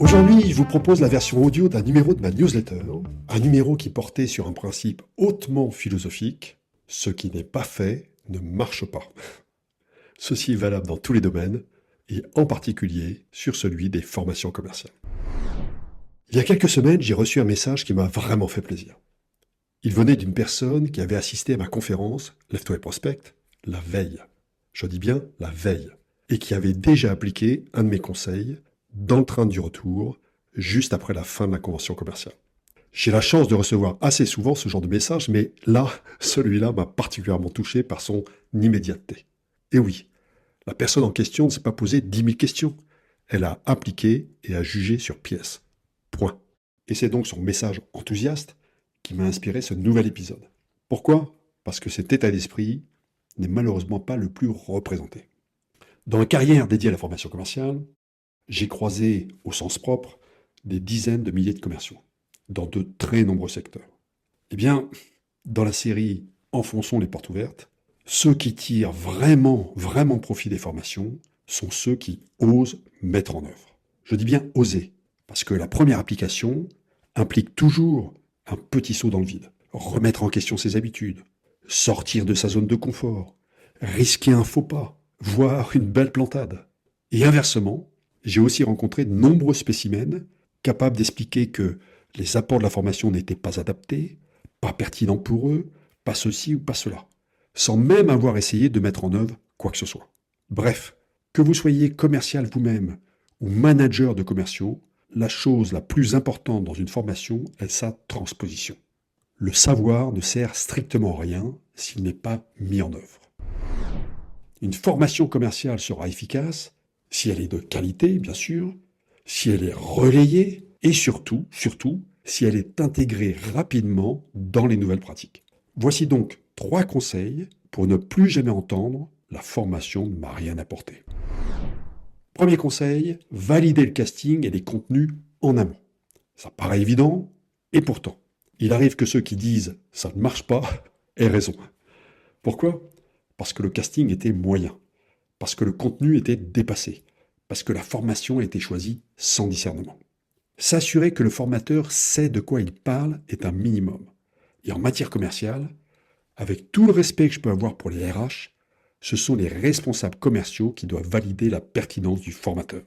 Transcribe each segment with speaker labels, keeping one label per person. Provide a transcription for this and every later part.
Speaker 1: Aujourd'hui, je vous propose la version audio d'un numéro de ma newsletter, un numéro qui portait sur un principe hautement philosophique, ce qui n'est pas fait ne marche pas. Ceci est valable dans tous les domaines, et en particulier sur celui des formations commerciales. Il y a quelques semaines, j'ai reçu un message qui m'a vraiment fait plaisir. Il venait d'une personne qui avait assisté à ma conférence Lève-toi et prospecte la veille. Je dis bien la veille. Et qui avait déjà appliqué un de mes conseils dans le train du retour, juste après la fin de la convention commerciale. J'ai la chance de recevoir assez souvent ce genre de message, mais là, celui-là m'a particulièrement touché par son immédiateté. Et oui, la personne en question ne s'est pas posé 10 000 questions. Elle a appliqué et a jugé sur pièce. Point. Et c'est donc son message enthousiaste qui m'a inspiré ce nouvel épisode. Pourquoi ? Parce que cet état d'esprit n'est malheureusement pas le plus représenté. Dans ma carrière dédiée à la formation commerciale, j'ai croisé, au sens propre, des dizaines de milliers de commerciaux, dans de très nombreux secteurs. Eh bien, dans la série Enfonçons les portes ouvertes, ceux qui tirent vraiment profit des formations sont ceux qui osent mettre en œuvre. Je dis bien oser, parce que la première application implique toujours un petit saut dans le vide, remettre en question ses habitudes, sortir de sa zone de confort, risquer un faux pas, voire une belle plantade. Et inversement, j'ai aussi rencontré de nombreux spécimens capables d'expliquer que les apports de la formation n'étaient pas adaptés, pas pertinents pour eux, pas ceci ou pas cela, sans même avoir essayé de mettre en œuvre quoi que ce soit. Bref, que vous soyez commercial vous-même ou manager de commerciaux, la chose la plus importante dans une formation est sa transposition. Le savoir ne sert strictement à rien s'il n'est pas mis en œuvre. Une formation commerciale sera efficace si elle est de qualité, bien sûr, si elle est relayée et surtout, si elle est intégrée rapidement dans les nouvelles pratiques. Voici donc 3 conseils pour ne plus jamais entendre « la formation ne m'a rien apporté ». Premier conseil, valider le casting et les contenus en amont. Ça paraît évident, et pourtant, il arrive que ceux qui disent « ça ne marche pas » aient raison. Pourquoi ? Parce que le casting était moyen, parce que le contenu était dépassé, parce que la formation a été choisie sans discernement. S'assurer que le formateur sait de quoi il parle est un minimum. Et en matière commerciale, avec tout le respect que je peux avoir pour les RH, ce sont les responsables commerciaux qui doivent valider la pertinence du formateur.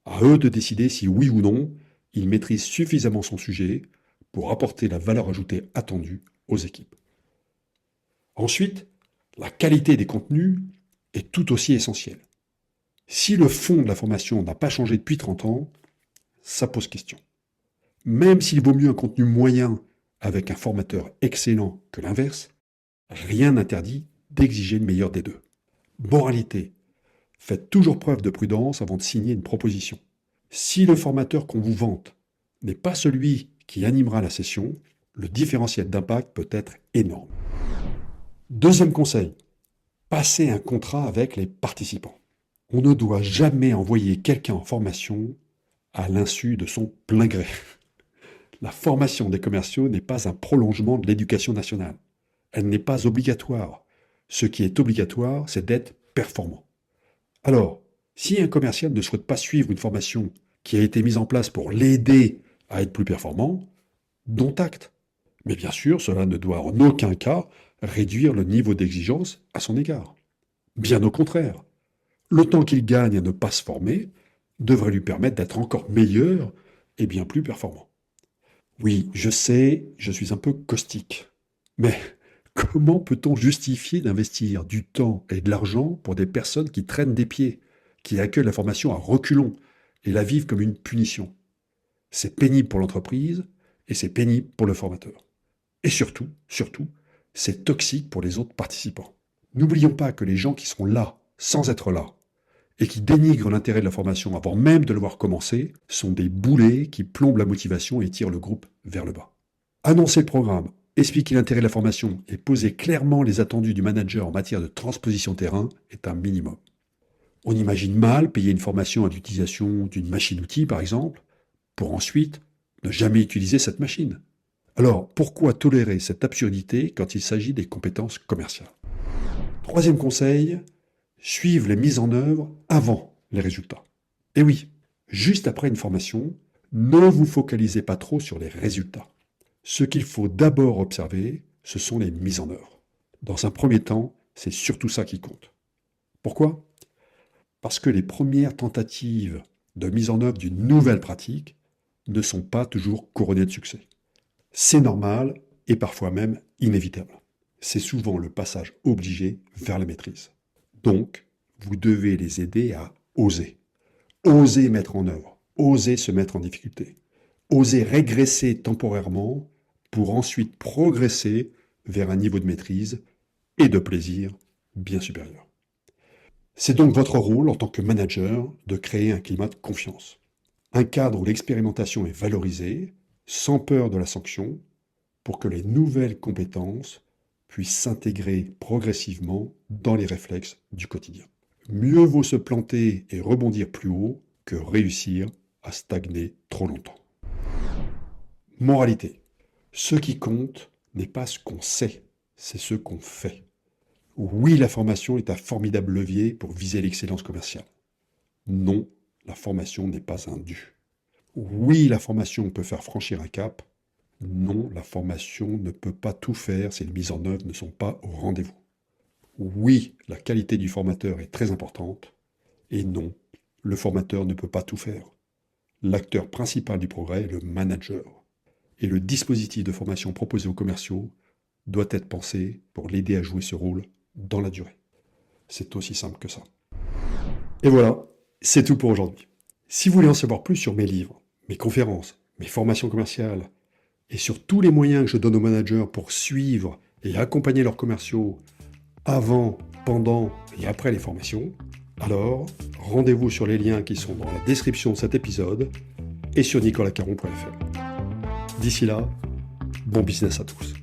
Speaker 1: À eux de décider si oui ou non, il maîtrise suffisamment son sujet pour apporter la valeur ajoutée attendue aux équipes. Ensuite, la qualité des contenus est tout aussi essentielle. Si le fond de la formation n'a pas changé depuis 30 ans, ça pose question. Même s'il vaut mieux un contenu moyen avec un formateur excellent que l'inverse, rien n'interdit d'exiger le meilleur des deux. Moralité, faites toujours preuve de prudence avant de signer une proposition. Si le formateur qu'on vous vante n'est pas celui qui animera la session, le différentiel d'impact peut être énorme. Deuxième conseil, passez un contrat avec les participants. On ne doit jamais envoyer quelqu'un en formation à l'insu de son plein gré. La formation des commerciaux n'est pas un prolongement de l'éducation nationale. Elle n'est pas obligatoire. Ce qui est obligatoire, c'est d'être performant. Alors, si un commercial ne souhaite pas suivre une formation qui a été mise en place pour l'aider à être plus performant, dont acte. Mais bien sûr, cela ne doit en aucun cas réduire le niveau d'exigence à son égard. Bien au contraire, le temps qu'il gagne à ne pas se former devrait lui permettre d'être encore meilleur et bien plus performant. Oui, je sais, je suis un peu caustique, mais comment peut-on justifier d'investir du temps et de l'argent pour des personnes qui traînent des pieds, qui accueillent la formation à reculons et la vivent comme une punition ? C'est pénible pour l'entreprise et c'est pénible pour le formateur. Et surtout, c'est toxique pour les autres participants. N'oublions pas que les gens qui sont là, sans être là, et qui dénigrent l'intérêt de la formation avant même de le voir commencer, sont des boulets qui plombent la motivation et tirent le groupe vers le bas. Annoncer le programme, expliquer l'intérêt de la formation et poser clairement les attendus du manager en matière de transposition terrain est un minimum. On imagine mal payer une formation à l'utilisation d'une machine-outil, par exemple, pour ensuite ne jamais utiliser cette machine. Alors, pourquoi tolérer cette absurdité quand il s'agit des compétences commerciales ? Troisième conseil, suivre les mises en œuvre avant les résultats. Et oui, juste après une formation, ne vous focalisez pas trop sur les résultats. Ce qu'il faut d'abord observer, ce sont les mises en œuvre. Dans un premier temps, c'est surtout ça qui compte. Pourquoi ? Parce que les premières tentatives de mise en œuvre d'une nouvelle pratique ne sont pas toujours couronnées de succès. C'est normal et parfois même inévitable. C'est souvent le passage obligé vers la maîtrise. Donc, vous devez les aider à oser. Oser mettre en œuvre, oser se mettre en difficulté, oser régresser temporairement pour ensuite progresser vers un niveau de maîtrise et de plaisir bien supérieur. C'est donc votre rôle en tant que manager de créer un climat de confiance. Un cadre où l'expérimentation est valorisée, sans peur de la sanction, pour que les nouvelles compétences puissent s'intégrer progressivement dans les réflexes du quotidien. Mieux vaut se planter et rebondir plus haut que réussir à stagner trop longtemps. Moralité. Ce qui compte n'est pas ce qu'on sait, c'est ce qu'on fait. Oui, la formation est un formidable levier pour viser l'excellence commerciale. Non, la formation n'est pas un dû. Oui, la formation peut faire franchir un cap. Non, la formation ne peut pas tout faire si les mises en œuvre ne sont pas au rendez-vous. Oui, la qualité du formateur est très importante. Et non, le formateur ne peut pas tout faire. L'acteur principal du progrès est le manager. Et le dispositif de formation proposé aux commerciaux doit être pensé pour l'aider à jouer ce rôle dans la durée. C'est aussi simple que ça. Et voilà, c'est tout pour aujourd'hui. Si vous voulez en savoir plus sur mes livres, mes conférences, mes formations commerciales, et sur tous les moyens que je donne aux managers pour suivre et accompagner leurs commerciaux avant, pendant et après les formations, alors rendez-vous sur les liens qui sont dans la description de cet épisode et sur nicolacaron.fr. D'ici là, bon business à tous.